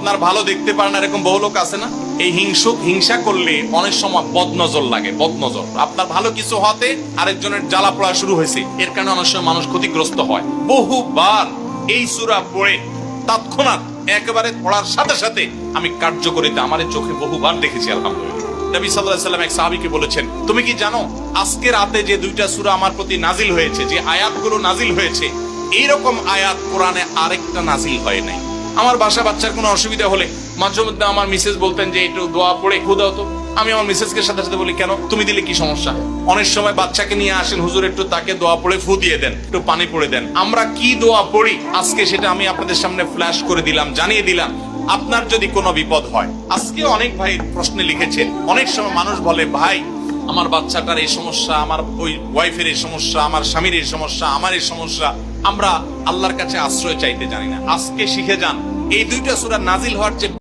আপনার ভালো দেখতে পারেন এরকম বহু লোক আছে না? এই হিংসা করলে অনেক সময় বদনজর লাগে, বদনজর। আপনার ভালো কিছু হতে আরেকজনের জ্বালা পড়া শুরু হয়েছে, এর কারণে অনেক সময় মানুষ ক্ষতিগ্রস্ত হয়। বহুবার এই সূরা পড়ে তৎক্ষণাৎ একেবারে পড়ার সাথে সাথে আমি কার্যকরিতা আমার চোখে বহুবার দেখেছি, আলহামদুলিল্লাহ। নবী সাল্লাল্লাহু আলাইহি ওয়াসাল্লাম এক সাহাবীকে বলেছেন, তুমি কি জানো আজকে রাতে যে দুইটা সূরা আমার প্রতি নাজিল হয়েছে, যে আয়াতগুলো নাজিল হয়েছে, এইরকম আয়াত কোরআনে আরেকটা নাজিল হয় নাই। আমার বাচ্চার কোনো অসুবিধা হলে মাঝে মধ্যে আমার মিসেস বলতেন যে একটু দোয়া পড়ে খু দাও তো। আমি আমার মিসেসকে সাথে সাথে বলি, কেন, তুমি দিলে কি সমস্যা? অনেক সময় বাচ্চাকে নিয়ে আসেন, হুজুর একটু তাকে দোয়া পড়ে ফু দিয়ে দেন, একটু পানি পড়ে দেন। আমরা কি দোয়া পড়ি আজকে সেটা আমি আপনাদের সামনে ফ্ল্যাশ করে দিলাম, জানিয়ে দিলাম। আপনার যদি কোনো বিপদ হয়, আজকে অনেক ভাই প্রশ্নে লিখেছেন, অনেক সময় মানুষ বলে, ভাই আমার বাচ্চাটার এই সমস্যা, আমার ওই ওয়াইফের এই সমস্যা, আমার স্বামীর এই সমস্যা, আমার এই সমস্যা, আমরা আল্লাহর কাছে আশ্রয় চাইতে জানি না। আজকে শিখে যান, এই দুইটা সূরা নাজিল হওয়ার যে